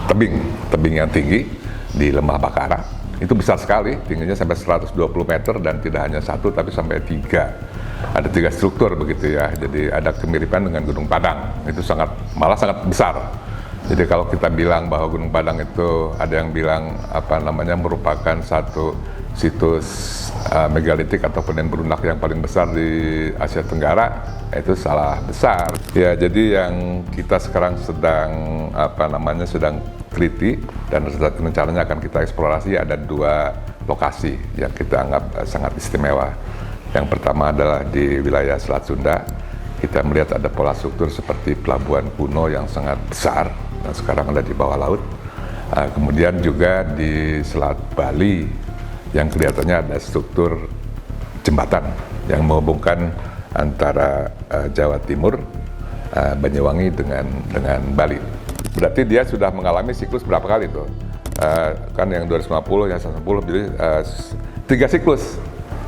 tebing yang tinggi di Lembah Bakara. Itu besar sekali, tingginya sampai 120 meter dan tidak hanya satu tapi sampai tiga. Ada 3 struktur begitu ya. Jadi ada kemiripan dengan Gunung Padang. Itu malah sangat besar. Jadi kalau kita bilang bahwa Gunung Padang itu ada yang bilang merupakan satu situs megalitik atau peninggalan berunak yang paling besar di Asia Tenggara, itu salah besar. Ya, jadi yang kita sekarang sedang sedang teliti dan rencananya akan kita eksplorasi ada 2 lokasi yang kita anggap sangat istimewa. Yang pertama adalah di wilayah Selat Sunda. Kita melihat ada pola struktur seperti pelabuhan kuno yang sangat besar dan sekarang ada di bawah laut. Kemudian juga di Selat Bali yang kelihatannya ada struktur jembatan yang menghubungkan antara Jawa Timur, Banyuwangi dengan Bali. Berarti dia sudah mengalami siklus berapa kali tuh? Kan yang 250, yang 110, jadi 3 siklus.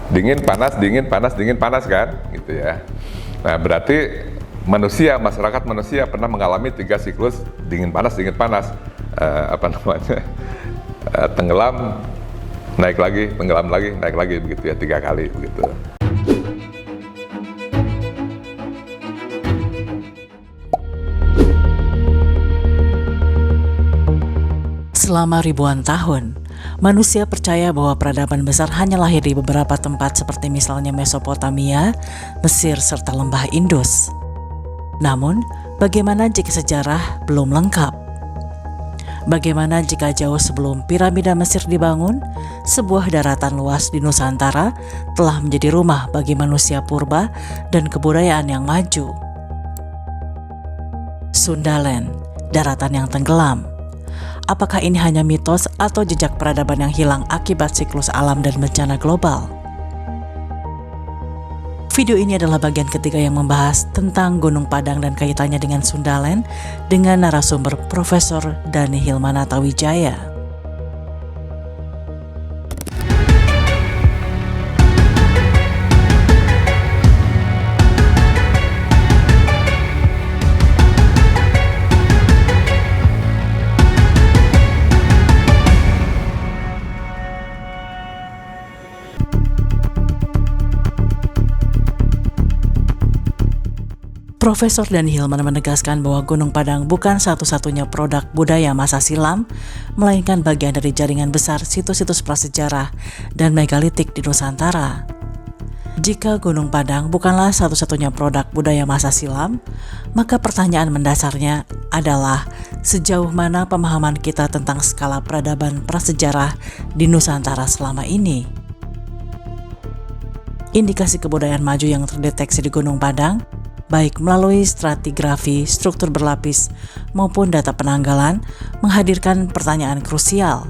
Dingin, panas, dingin, panas, dingin, panas kan? Gitu ya. Nah, berarti masyarakat manusia pernah mengalami 3 siklus dingin, panas, tenggelam, naik lagi, tenggelam lagi, naik lagi, begitu ya, 3 kali begitu. Selama ribuan tahun, manusia percaya bahwa peradaban besar hanya lahir di beberapa tempat seperti misalnya Mesopotamia, Mesir, serta lembah Indus. Namun, bagaimana jika sejarah belum lengkap? Bagaimana jika jauh sebelum piramida Mesir dibangun, sebuah daratan luas di Nusantara telah menjadi rumah bagi manusia purba dan kebudayaan yang maju? Sundaland, daratan yang tenggelam. Apakah ini hanya mitos atau jejak peradaban yang hilang akibat siklus alam dan bencana global? Video ini adalah bagian ketiga yang membahas tentang Gunung Padang dan kaitannya dengan Sundaland dengan narasumber Profesor Dhani Hilmanata Wijaya. Profesor Dhani Hilman menegaskan bahwa Gunung Padang bukan satu-satunya produk budaya masa silam, melainkan bagian dari jaringan besar situs-situs prasejarah dan megalitik di Nusantara. Jika Gunung Padang bukanlah satu-satunya produk budaya masa silam, maka pertanyaan mendasarnya adalah sejauh mana pemahaman kita tentang skala peradaban prasejarah di Nusantara selama ini. Indikasi kebudayaan maju yang terdeteksi di Gunung Padang, baik melalui stratigrafi, struktur berlapis, maupun data penanggalan, menghadirkan pertanyaan krusial.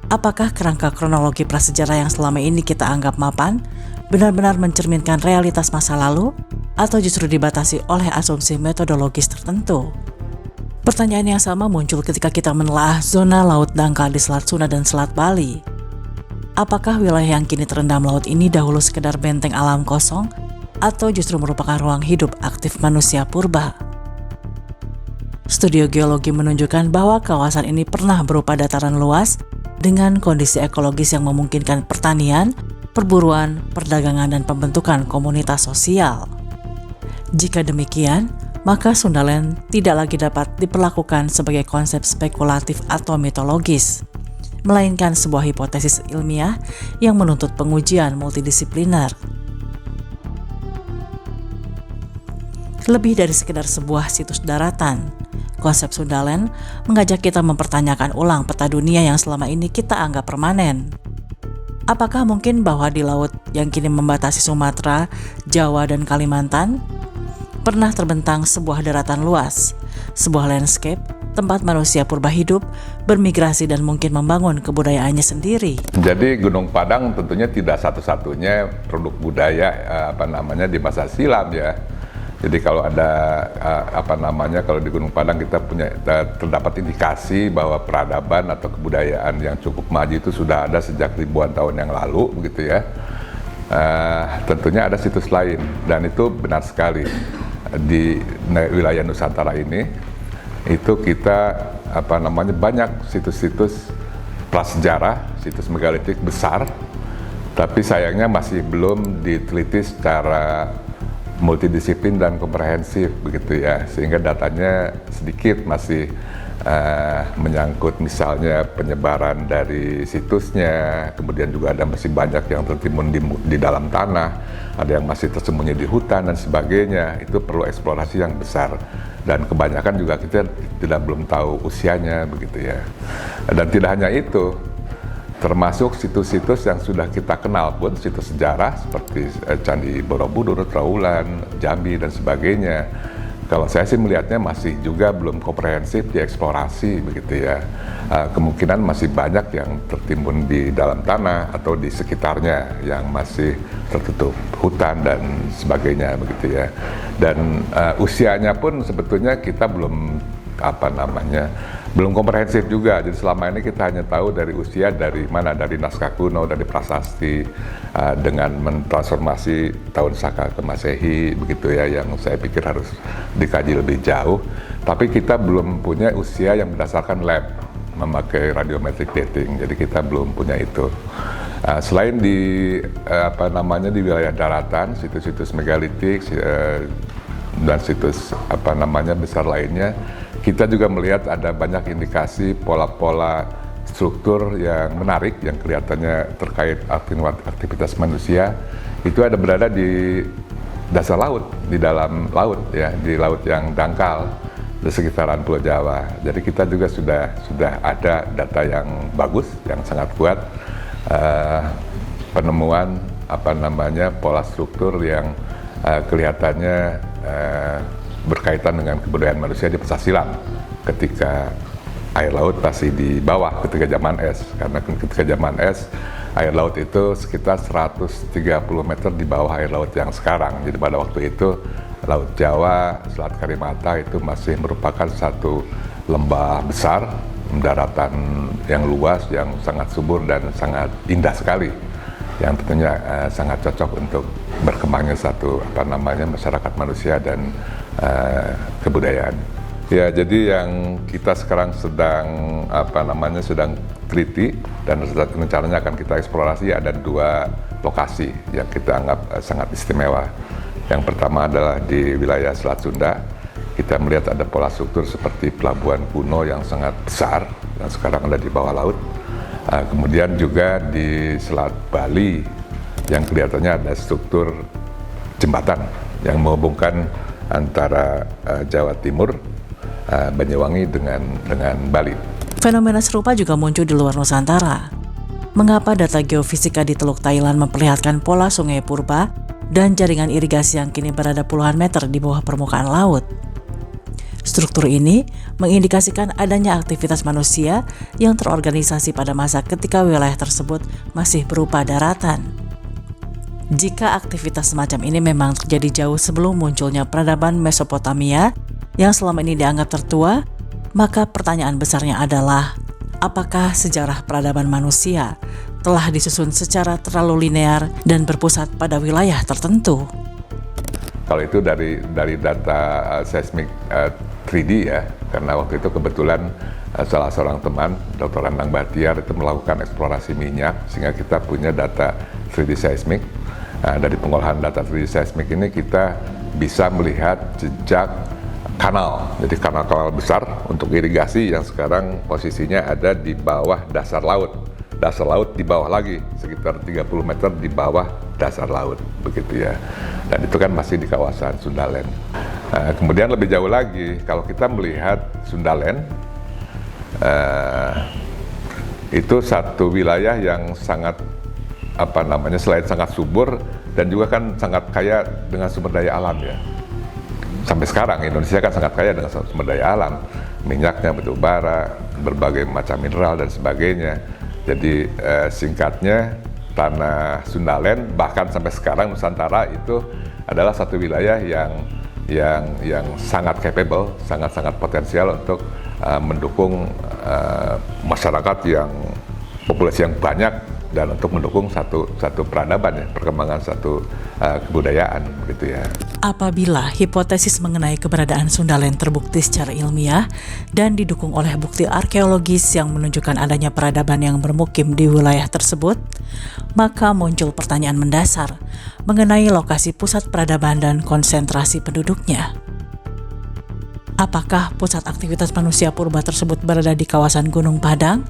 Apakah kerangka kronologi prasejarah yang selama ini kita anggap mapan benar-benar mencerminkan realitas masa lalu, atau justru dibatasi oleh asumsi metodologis tertentu? Pertanyaan yang sama muncul ketika kita menelaah zona laut dangkal di Selat Sunda dan Selat Bali. Apakah wilayah yang kini terendam laut ini dahulu sekedar benteng alam kosong, atau justru merupakan ruang hidup aktif manusia purba? Studi geologi menunjukkan bahwa kawasan ini pernah berupa dataran luas dengan kondisi ekologis yang memungkinkan pertanian, perburuan, perdagangan, dan pembentukan komunitas sosial. Jika demikian, maka Sundaland tidak lagi dapat diperlakukan sebagai konsep spekulatif atau mitologis, melainkan sebuah hipotesis ilmiah yang menuntut pengujian multidisipliner. Lebih dari sekedar sebuah situs daratan, konsep Sundaland mengajak kita mempertanyakan ulang peta dunia yang selama ini kita anggap permanen. Apakah mungkin bahwa di laut yang kini membatasi Sumatera, Jawa, dan Kalimantan pernah terbentang sebuah daratan luas, sebuah landscape tempat manusia purba hidup, bermigrasi, dan mungkin membangun kebudayaannya sendiri? Jadi Gunung Padang tentunya tidak satu-satunya produk budaya di masa silam ya. Jadi kalau ada kalau di Gunung Padang kita terdapat indikasi bahwa peradaban atau kebudayaan yang cukup maju itu sudah ada sejak ribuan tahun yang lalu, begitu ya. Tentunya ada situs lain dan itu benar sekali di wilayah Nusantara ini itu kita banyak situs-situs prasejarah, situs megalitik besar, tapi sayangnya masih belum diteliti secara multidisiplin dan komprehensif begitu ya, sehingga datanya sedikit masih menyangkut misalnya penyebaran dari situsnya, kemudian juga ada masih banyak yang tertimbun di dalam tanah, ada yang masih tersembunyi di hutan dan sebagainya. Itu perlu eksplorasi yang besar, dan kebanyakan juga kita belum tahu usianya begitu ya. Dan tidak hanya itu, termasuk situs-situs yang sudah kita kenal pun, situs sejarah seperti Candi Borobudur, Trowulan, Jambi dan sebagainya. Kalau saya sih melihatnya masih juga belum komprehensif dieksplorasi begitu ya. Kemungkinan masih banyak yang tertimbun di dalam tanah atau di sekitarnya yang masih tertutup hutan dan sebagainya begitu ya. Dan usianya pun sebetulnya kita belum belum komprehensif juga. Jadi selama ini kita hanya tahu dari usia dari mana, dari naskah kuno, dari prasasti, dengan mentransformasi tahun Saka ke Masehi begitu ya, yang saya pikir harus dikaji lebih jauh. Tapi kita belum punya usia yang berdasarkan lab memakai radiometric dating. Jadi kita belum punya itu. Selain di di wilayah daratan, situs-situs megalitik dan situs besar lainnya, kita juga melihat ada banyak indikasi pola-pola struktur yang menarik yang kelihatannya terkait aktivitas manusia. Itu ada berada di dasar laut, di dalam laut ya, di laut yang dangkal di sekitaran Pulau Jawa. Jadi kita juga sudah ada data yang bagus, yang sangat kuat, penemuan pola struktur yang kelihatannya berkaitan dengan kebudayaan manusia di masa silam ketika air laut masih di bawah, ketika zaman es. Karena ketika zaman es, air laut itu sekitar 130 meter di bawah air laut yang sekarang. Jadi pada waktu itu Laut Jawa, Selat Karimata itu masih merupakan satu lembah besar, daratan yang luas, yang sangat subur dan sangat indah sekali, yang tentunya sangat cocok untuk berkembangnya satu masyarakat manusia dan kebudayaan. Ya, jadi yang kita sekarang sedang sedang teliti dan rencananya akan kita eksplorasi ada 2 lokasi yang kita anggap sangat istimewa. Yang pertama adalah di wilayah Selat Sunda. Kita melihat ada pola struktur seperti pelabuhan kuno yang sangat besar yang sekarang ada di bawah laut. Kemudian juga di Selat Bali yang kelihatannya ada struktur jembatan yang menghubungkan antara Jawa Timur, Banyuwangi dengan Bali. Fenomena serupa juga muncul di luar Nusantara. Mengapa data geofisika di Teluk Thailand memperlihatkan pola sungai purba dan jaringan irigasi yang kini berada puluhan meter di bawah permukaan laut? Struktur ini mengindikasikan adanya aktivitas manusia yang terorganisasi pada masa ketika wilayah tersebut masih berupa daratan. Jika aktivitas semacam ini memang terjadi jauh sebelum munculnya peradaban Mesopotamia yang selama ini dianggap tertua, maka pertanyaan besarnya adalah, apakah sejarah peradaban manusia telah disusun secara terlalu linear dan berpusat pada wilayah tertentu? Kalau itu dari data seismik 3D ya, karena waktu itu kebetulan salah seorang teman, Dr. Anang Bahtiar, itu melakukan eksplorasi minyak, sehingga kita punya data 3D seismik. Dari pengolahan data 3D seismik ini kita bisa melihat jejak kanal, jadi kanal-kanal besar untuk irigasi yang sekarang posisinya ada di bawah dasar laut. Dasar laut di bawah lagi, sekitar 30 meter di bawah dasar laut, begitu ya. Dan itu kan masih di kawasan Sundaland. Kemudian lebih jauh lagi, kalau kita melihat Sundaland, itu satu wilayah yang sangat selain sangat subur dan juga kan sangat kaya dengan sumber daya alam ya. Sampai sekarang Indonesia kan sangat kaya dengan sumber daya alam, minyaknya, batu bara, berbagai macam mineral dan sebagainya. Jadi singkatnya, tanah Sundaland bahkan sampai sekarang Nusantara itu adalah satu wilayah yang sangat capable, sangat potensial untuk mendukung masyarakat yang populasi yang banyak dan untuk mendukung satu peradaban ya, perkembangan satu kebudayaan begitu ya. Apabila hipotesis mengenai keberadaan Sundalen terbukti secara ilmiah dan didukung oleh bukti arkeologis yang menunjukkan adanya peradaban yang bermukim di wilayah tersebut, maka muncul pertanyaan mendasar mengenai lokasi pusat peradaban dan konsentrasi penduduknya. Apakah pusat aktivitas manusia purba tersebut berada di kawasan Gunung Padang?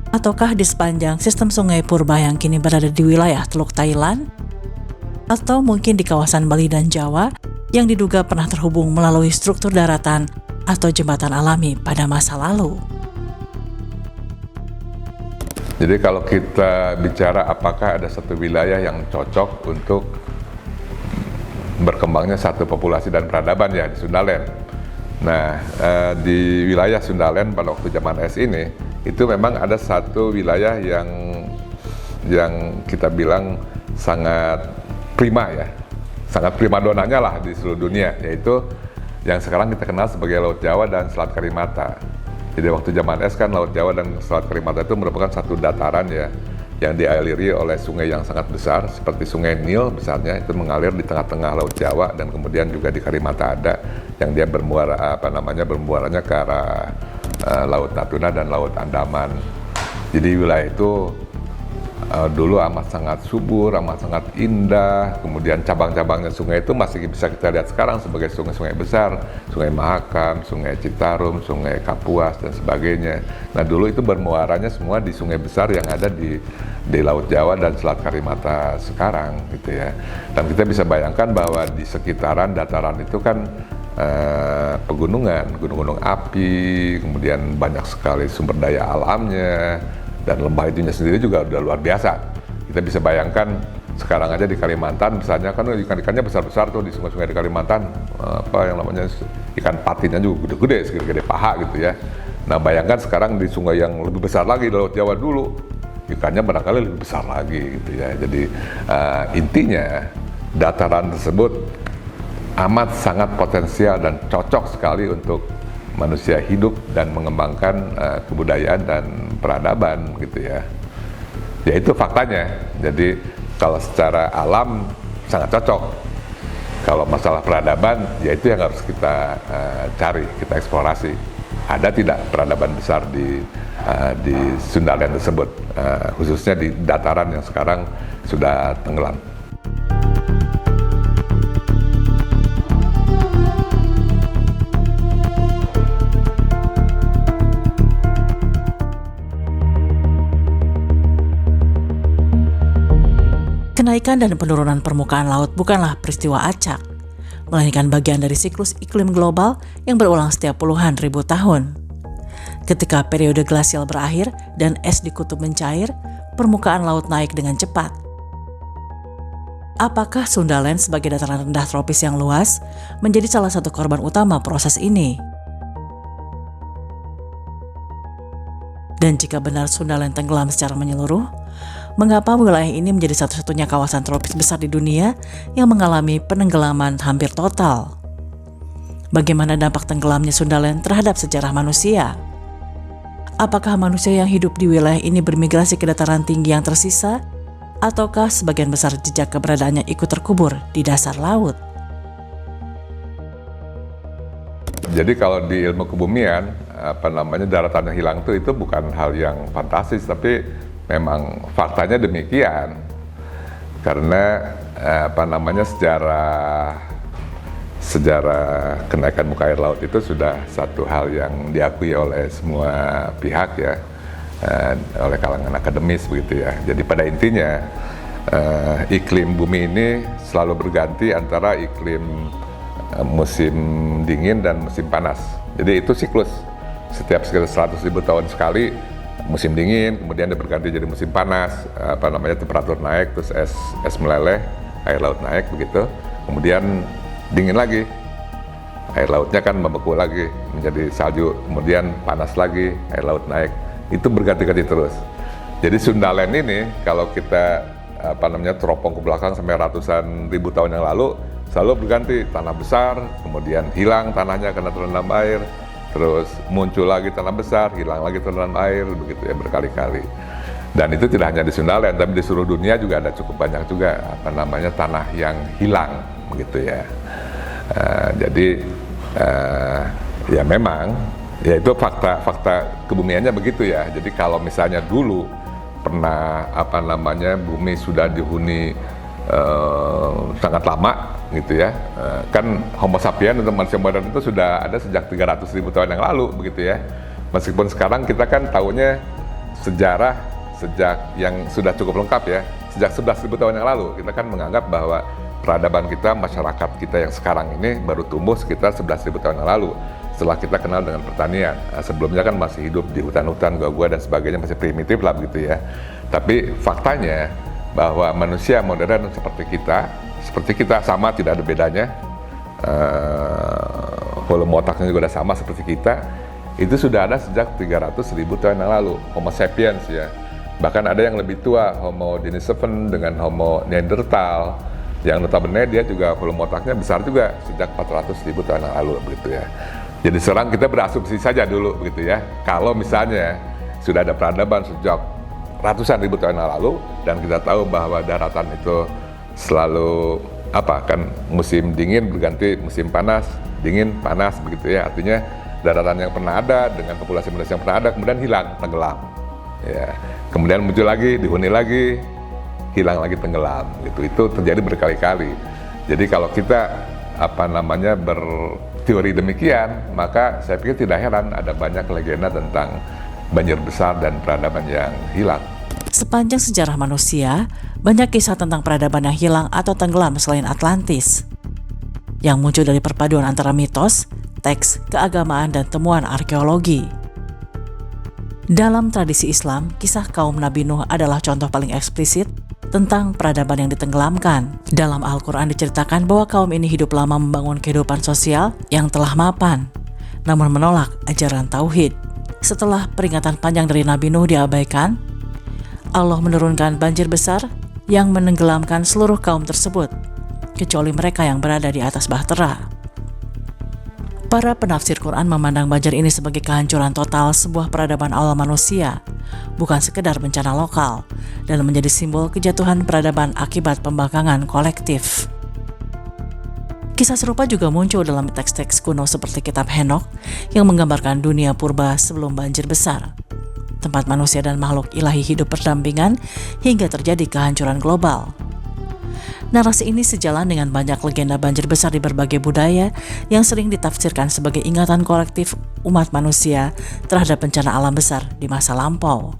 Ataukah di sepanjang sistem sungai purba yang kini berada di wilayah Teluk Thailand? Atau mungkin di kawasan Bali dan Jawa yang diduga pernah terhubung melalui struktur daratan atau jembatan alami pada masa lalu? Jadi kalau kita bicara apakah ada satu wilayah yang cocok untuk berkembangnya satu populasi dan peradaban ya di Sundalen. Nah, di wilayah Sundalen pada waktu zaman es ini, itu memang ada satu wilayah yang kita bilang sangat prima ya, sangat primadonanya lah di seluruh dunia, yaitu yang sekarang kita kenal sebagai Laut Jawa dan Selat Karimata. Jadi waktu zaman es kan Laut Jawa dan Selat Karimata itu merupakan satu dataran ya, yang dialiri oleh sungai yang sangat besar seperti Sungai Nil besarnya, itu mengalir di tengah-tengah Laut Jawa, dan kemudian juga di Karimata ada yang dia bermuaranya ke arah Laut Natuna dan Laut Andaman. Jadi wilayah itu dulu amat sangat subur, amat sangat indah. Kemudian cabang-cabangnya sungai itu masih bisa kita lihat sekarang sebagai sungai-sungai besar, Sungai Mahakam, Sungai Citarum, Sungai Kapuas dan sebagainya. Nah dulu itu bermuaranya semua di sungai besar yang ada di Laut Jawa dan Selat Karimata sekarang gitu ya. Dan kita bisa bayangkan bahwa di sekitaran dataran itu kan pegunungan, gunung-gunung api, kemudian banyak sekali sumber daya alamnya, dan lembah itunya sendiri juga udah luar biasa. Kita bisa bayangkan sekarang aja di Kalimantan misalnya kan ikan-ikannya besar-besar tuh di sungai-sungai di Kalimantan, apa yang namanya ikan patinnya juga gede-gede, segede paha gitu ya. Nah bayangkan sekarang di sungai yang lebih besar lagi di Laut Jawa dulu, ikannya barangkali lebih besar lagi gitu ya. Jadi intinya dataran tersebut amat sangat potensial dan cocok sekali untuk manusia hidup dan mengembangkan kebudayaan dan peradaban gitu ya. Ya itu faktanya. Jadi kalau secara alam sangat cocok. Kalau masalah peradaban, ya itu yang harus kita cari, kita eksplorasi. Ada tidak peradaban besar di Sundalen tersebut, khususnya di dataran yang sekarang sudah tenggelam. Kenaikan dan penurunan permukaan laut bukanlah peristiwa acak, melainkan bagian dari siklus iklim global yang berulang setiap puluhan ribu tahun. Ketika periode glasial berakhir dan es di kutub mencair, permukaan laut naik dengan cepat. Apakah Sundalen sebagai dataran rendah tropis yang luas menjadi salah satu korban utama proses ini? Dan jika benar Sundalen tenggelam secara menyeluruh, mengapa wilayah ini menjadi satu-satunya kawasan tropis besar di dunia yang mengalami penenggelaman hampir total? Bagaimana dampak tenggelamnya Sundalen terhadap sejarah manusia? Apakah manusia yang hidup di wilayah ini bermigrasi ke dataran tinggi yang tersisa, ataukah sebagian besar jejak keberadaannya ikut terkubur di dasar laut? Jadi kalau di ilmu kebumian, daratan yang hilang itu bukan hal yang fantastis, tapi memang faktanya demikian. Karena sejarah kenaikan muka air laut itu sudah satu hal yang diakui oleh semua pihak ya, oleh kalangan akademis begitu ya. Jadi pada intinya iklim bumi ini selalu berganti antara iklim musim dingin dan musim panas. Jadi itu siklus. Setiap sekitar 100.000 tahun sekali musim dingin, kemudian dia berganti jadi musim panas, temperatur naik, terus es meleleh, air laut naik begitu. Kemudian dingin lagi, air lautnya kan membeku lagi menjadi salju, kemudian panas lagi, air laut naik. Itu berganti-ganti terus. Jadi Sundalen ini kalau kita teropong ke belakang sampai ratusan ribu tahun yang lalu, selalu berganti, tanah besar, kemudian hilang tanahnya karena terendam air, terus muncul lagi tanah besar, hilang lagi terendam air, begitu ya berkali-kali. Dan itu tidak hanya di Sundaland, tapi di seluruh dunia juga ada cukup banyak juga tanah yang hilang, begitu ya. Jadi ya memang, ya itu fakta kebumiannya begitu ya. Jadi kalau misalnya dulu pernah bumi sudah dihuni sangat lama gitu ya, kan Homo sapiens atau manusia modern itu sudah ada sejak 300.000 tahun yang lalu, begitu ya. Meskipun sekarang kita kan tahunya sejarah sejak yang sudah cukup lengkap ya, sejak 11.000 tahun yang lalu kita kan menganggap bahwa peradaban kita, masyarakat kita yang sekarang ini baru tumbuh sekitar 11.000 tahun yang lalu setelah kita kenal dengan pertanian. Sebelumnya kan masih hidup di hutan-hutan, gua-gua dan sebagainya, masih primitif lah begitu ya. Tapi faktanya bahwa manusia modern seperti kita sama, tidak ada bedanya, volume otaknya juga udah sama seperti kita, itu sudah ada sejak 300.000 tahun yang lalu, Homo sapiens ya. Bahkan ada yang lebih tua, Homo Denisovans dengan Homo Neanderthal, yang notabene dia juga volume otaknya besar juga sejak 400.000 tahun yang lalu, begitu ya. Jadi sekarang kita berasumsi saja dulu, begitu ya. Kalau misalnya sudah ada peradaban sejak ratusan ribu tahun yang lalu, dan kita tahu bahwa daratan itu selalu kan musim dingin berganti musim panas, dingin, panas, begitu ya. Artinya daratan yang pernah ada dengan populasi manusia yang pernah ada kemudian hilang, tenggelam. Ya, kemudian muncul lagi, dihuni lagi, hilang lagi, tenggelam. Gitu. Itu terjadi berkali-kali. Jadi kalau kita berteori demikian, maka saya pikir tidak heran ada banyak legenda tentang banjir besar dan peradaban yang hilang. Sepanjang sejarah manusia, banyak kisah tentang peradaban yang hilang atau tenggelam selain Atlantis, yang muncul dari perpaduan antara mitos, teks, keagamaan, dan temuan arkeologi. Dalam tradisi Islam, kisah kaum Nabi Nuh adalah contoh paling eksplisit tentang peradaban yang ditenggelamkan. Dalam Al-Quran diceritakan bahwa kaum ini hidup lama membangun kehidupan sosial yang telah mapan, namun menolak ajaran tauhid. Setelah peringatan panjang dari Nabi Nuh diabaikan, Allah menurunkan banjir besar yang menenggelamkan seluruh kaum tersebut, kecuali mereka yang berada di atas bahtera. Para penafsir Quran memandang banjir ini sebagai kehancuran total sebuah peradaban awal manusia, bukan sekedar bencana lokal, dan menjadi simbol kejatuhan peradaban akibat pembangkangan kolektif. Kisah serupa juga muncul dalam teks-teks kuno seperti kitab Henokh yang menggambarkan dunia purba sebelum banjir besar, tempat manusia dan makhluk ilahi hidup berdampingan hingga terjadi kehancuran global. Narasi ini sejalan dengan banyak legenda banjir besar di berbagai budaya yang sering ditafsirkan sebagai ingatan kolektif umat manusia terhadap bencana alam besar di masa lampau.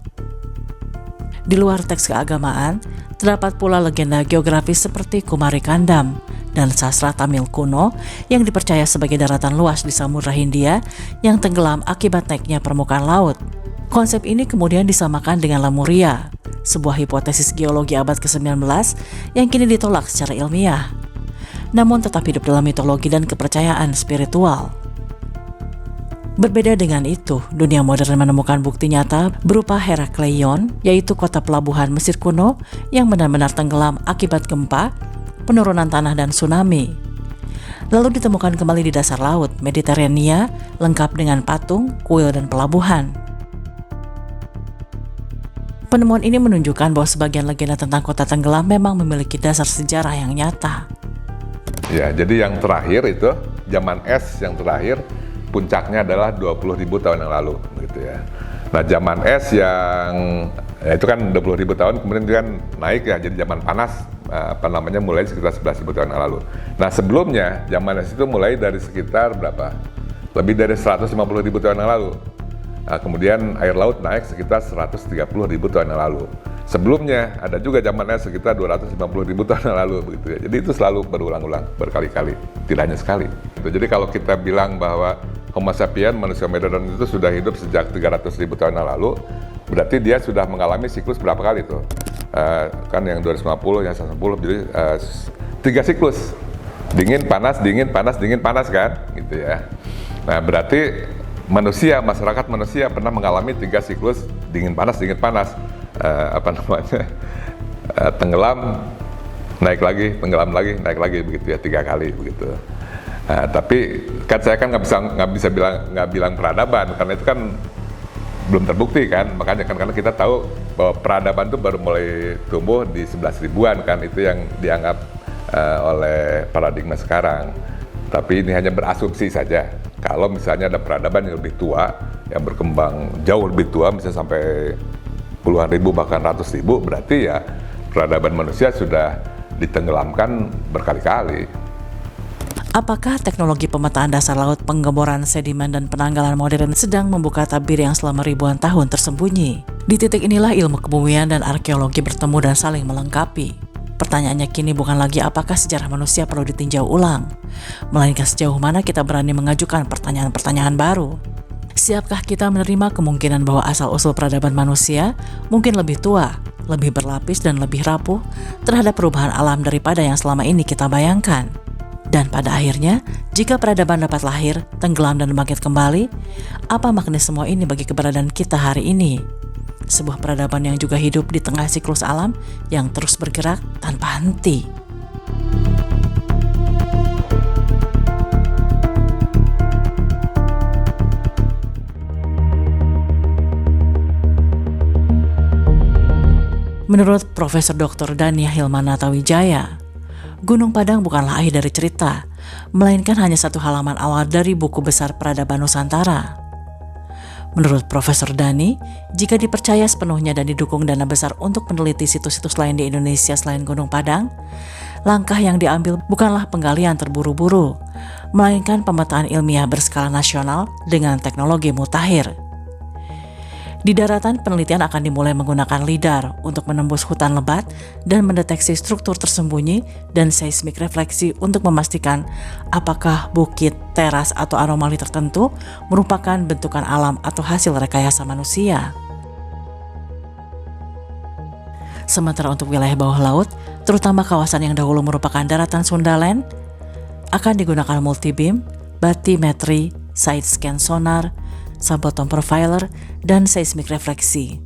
Di luar teks keagamaan, terdapat pula legenda geografis seperti Kumari Kandam dan sastra Tamil kuno yang dipercaya sebagai daratan luas di Samudra Hindia yang tenggelam akibat naiknya permukaan laut. Konsep ini kemudian disamakan dengan Lemuria, sebuah hipotesis geologi abad ke-19 yang kini ditolak secara ilmiah, namun tetap hidup dalam mitologi dan kepercayaan spiritual. Berbeda dengan itu, dunia modern menemukan bukti nyata berupa Herakleion, yaitu kota pelabuhan Mesir kuno yang benar-benar tenggelam akibat gempa, penurunan tanah, dan tsunami. Lalu ditemukan kembali di dasar laut Mediterania, lengkap dengan patung, kuil, dan pelabuhan. Penemuan ini menunjukkan bahwa sebagian legenda tentang kota tenggelam memang memiliki dasar sejarah yang nyata. Ya, jadi yang terakhir itu, zaman es yang terakhir, puncaknya adalah 20.000 tahun yang lalu, gitu ya. Nah, zaman es yang itu kan 20.000 tahun, kemudian dia kan naik ya, jadi zaman panas, mulai sekitar 11.000 tahun yang lalu. Nah, sebelumnya zaman es itu mulai dari sekitar berapa? Lebih dari 150.000 tahun yang lalu. Nah, kemudian air laut naik sekitar 130.000 tahun yang lalu. Sebelumnya ada juga zamannya sekitar 250.000 tahun yang lalu, begitu ya. Jadi itu selalu berulang-ulang, berkali-kali, tidak hanya sekali. Jadi kalau kita bilang bahwa Homo sapiens, manusia modern itu sudah hidup sejak 300.000 tahun yang lalu, berarti dia sudah mengalami siklus berapa kali tuh? Kan yang 250, yang 110, jadi 3 siklus. Dingin, panas, dingin, panas, dingin, panas kan? Gitu ya. Nah, berarti masyarakat manusia pernah mengalami 3 siklus dingin panas, tenggelam, naik lagi, tenggelam lagi, naik lagi, begitu ya, 3 kali begitu. Tapi kan saya kan nggak bisa bilang peradaban, karena itu kan belum terbukti kan, makanya kan karena kita tahu bahwa peradaban itu baru mulai tumbuh di 11 ribuan kan, itu yang dianggap oleh paradigma sekarang. Tapi ini hanya berasumsi saja. Kalau misalnya ada peradaban yang lebih tua, yang berkembang jauh lebih tua, misalnya sampai puluhan ribu bahkan ratus ribu, berarti ya peradaban manusia sudah ditenggelamkan berkali-kali. Apakah teknologi pemetaan dasar laut, penggeboran sedimen, dan penanggalan modern sedang membuka tabir yang selama ribuan tahun tersembunyi? Di titik inilah ilmu kebumian dan arkeologi bertemu dan saling melengkapi. Pertanyaannya kini bukan lagi apakah sejarah manusia perlu ditinjau ulang, melainkan sejauh mana kita berani mengajukan pertanyaan-pertanyaan baru. Siapkah kita menerima kemungkinan bahwa asal-usul peradaban manusia mungkin lebih tua, lebih berlapis, dan lebih rapuh terhadap perubahan alam daripada yang selama ini kita bayangkan? Dan pada akhirnya, jika peradaban dapat lahir, tenggelam, dan bangkit kembali, apa makna semua ini bagi keberadaan kita hari ini? Sebuah peradaban yang juga hidup di tengah siklus alam yang terus bergerak tanpa henti. Menurut Profesor Dr. Dhani Hilmanata Wijaya, Gunung Padang bukanlah akhir dari cerita, melainkan hanya satu halaman awal dari buku besar peradaban Nusantara. Menurut Profesor Dhani, jika dipercaya sepenuhnya dan didukung dana besar untuk meneliti situs-situs lain di Indonesia selain Gunung Padang, langkah yang diambil bukanlah penggalian terburu-buru, melainkan pemetaan ilmiah berskala nasional dengan teknologi mutakhir. Di daratan, penelitian akan dimulai menggunakan lidar untuk menembus hutan lebat dan mendeteksi struktur tersembunyi dan seismik refleksi untuk memastikan apakah bukit, teras, atau anomali tertentu merupakan bentukan alam atau hasil rekayasa manusia. Sementara untuk wilayah bawah laut, terutama kawasan yang dahulu merupakan daratan Sundaland, akan digunakan multibeam, bathymetry, side scan sonar, subbottom profiler, dan seismik refleksi.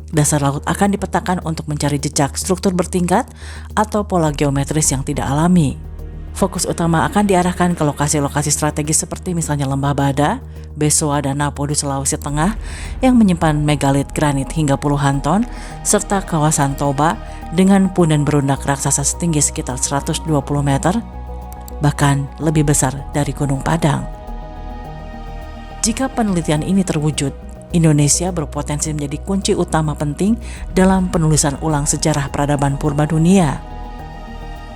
Dasar laut akan dipetakan untuk mencari jejak struktur bertingkat atau pola geometris yang tidak alami. Fokus utama akan diarahkan ke lokasi-lokasi strategis seperti misalnya Lembah Bada, Besoa, dan Napo di Sulawesi Tengah yang menyimpan megalit granit hingga puluhan ton, serta kawasan Toba dengan punden berundak raksasa setinggi sekitar 120 meter, bahkan lebih besar dari Gunung Padang. Jika penelitian ini terwujud, Indonesia berpotensi menjadi kunci utama penting dalam penulisan ulang sejarah peradaban purba dunia.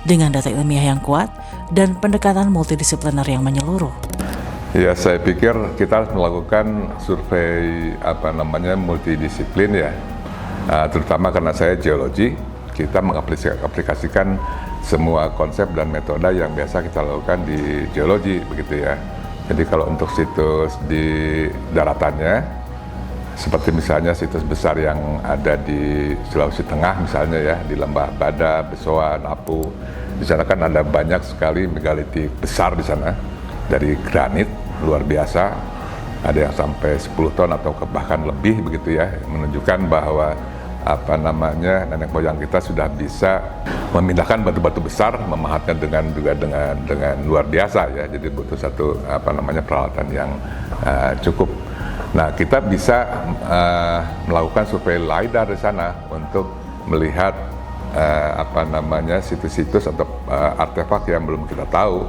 Dengan data ilmiah yang kuat dan pendekatan multidisipliner yang menyeluruh. Ya, saya pikir kita harus melakukan survei multidisiplin ya. Terutama karena saya geologi, kita mengaplikasikan semua konsep dan metode yang biasa kita lakukan di geologi, begitu ya. Jadi kalau untuk situs di daratannya, seperti misalnya situs besar yang ada di Sulawesi Tengah misalnya ya, di Lembah Bada, Besoa, Napu, di sana kan ada banyak sekali megalitik besar di sana, dari granit luar biasa, ada yang sampai 10 ton atau bahkan lebih begitu ya, menunjukkan bahwa nenek moyang kita sudah bisa memindahkan batu-batu besar, memahatnya dengan luar biasa ya. Jadi butuh satu peralatan yang cukup. Nah, kita bisa melakukan survei lidar di sana untuk melihat situs-situs atau artefak yang belum kita tahu.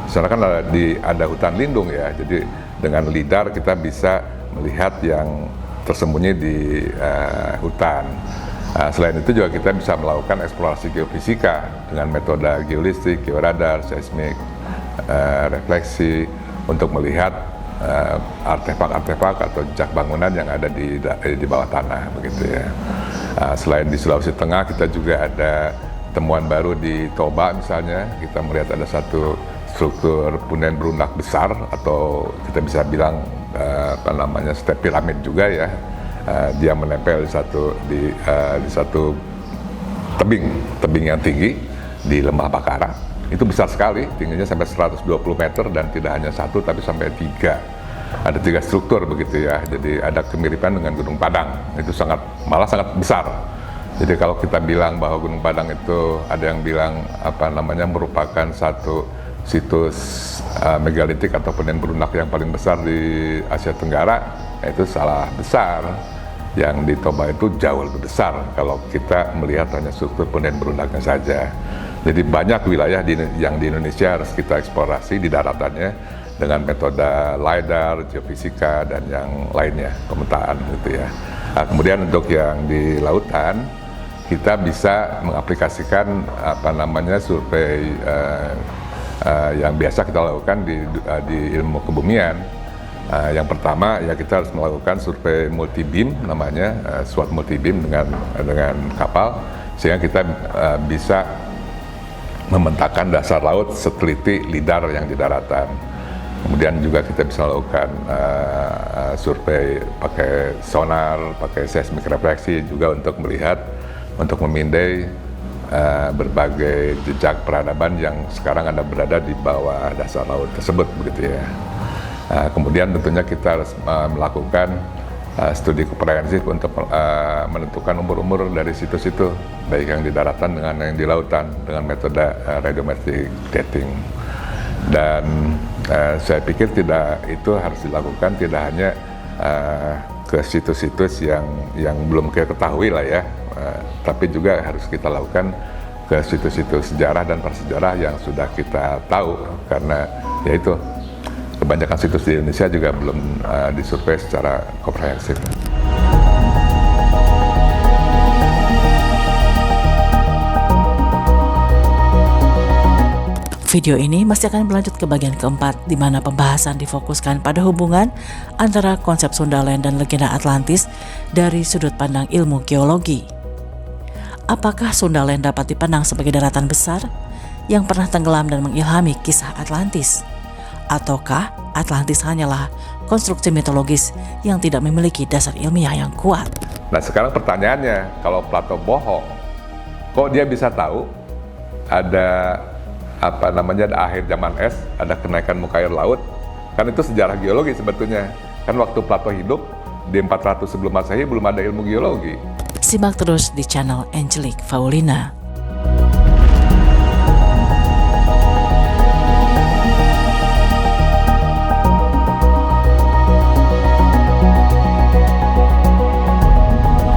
Di sana kan ada hutan lindung ya. Jadi dengan lidar kita bisa melihat yang tersembunyi di hutan. Selain itu juga kita bisa melakukan eksplorasi geofisika dengan metode geolistik, georadar, seismik, refleksi untuk melihat artefak-artefak atau jejak bangunan yang ada di bawah tanah, begitu ya. Selain di Sulawesi Tengah, kita juga ada temuan baru di Toba misalnya. Kita melihat ada satu struktur punden berundak besar atau kita bisa bilang step piramid juga ya. Dia menempel di satu tebing yang tinggi di Lembah Bakara. Itu besar sekali, tingginya sampai 120 meter dan tidak hanya satu tapi sampai 3. Ada 3 struktur begitu ya. Jadi ada kemiripan dengan Gunung Padang. Itu malah sangat besar. Jadi kalau kita bilang bahwa Gunung Padang itu ada yang bilang merupakan satu situs megalitik atau peninggalan berunak yang paling besar di Asia Tenggara, itu salah besar. Yang di Toba itu jauh lebih besar kalau kita melihat hanya struktur peninggalan berunaknya saja. Jadi banyak wilayah yang di Indonesia harus kita eksplorasi di daratannya dengan metode LiDAR, geofisika, dan yang lainnya, pemetaan gitu ya. Nah, kemudian untuk yang di lautan, kita bisa mengaplikasikan survei yang biasa kita lakukan di ilmu kebumian. Yang pertama ya kita harus melakukan survei multi beam namanya, SWOT multi beam dengan kapal, sehingga kita bisa memetakan dasar laut seteliti lidar yang di daratan. Kemudian juga kita bisa melakukan survei pakai sonar, pakai seismic refleksi juga untuk melihat, untuk memindai berbagai jejak peradaban yang sekarang ada berada di bawah dasar laut tersebut, begitu ya. Kemudian tentunya kita harus melakukan studi komprehensif untuk menentukan umur-umur dari situs itu, baik yang di daratan dengan yang di lautan, dengan metode radiometric dating. Dan saya pikir itu harus dilakukan tidak hanya ke situs-situs yang belum kita ketahui lah ya, tapi juga harus kita lakukan ke situs-situs sejarah dan prasejarah yang sudah kita tahu, karena yaitu kebanyakan situs di Indonesia juga belum disurvei secara komprehensif. Video ini masih akan berlanjut ke bagian keempat, di mana pembahasan difokuskan pada hubungan antara konsep Sundaland dan legenda Atlantis dari sudut pandang ilmu geologi. Apakah Sundaland dapat dipandang sebagai daratan besar yang pernah tenggelam dan mengilhami kisah Atlantis? Ataukah Atlantis hanyalah konstruksi mitologis yang tidak memiliki dasar ilmiah yang kuat? Nah sekarang pertanyaannya, kalau Plato bohong, kok dia bisa tahu ada ada akhir zaman es, ada kenaikan muka air laut? Kan itu sejarah geologi sebetulnya. Kan waktu Plato hidup di 400 sebelum Masehi belum ada ilmu geologi. Simak terus di channel Angelique Faulina.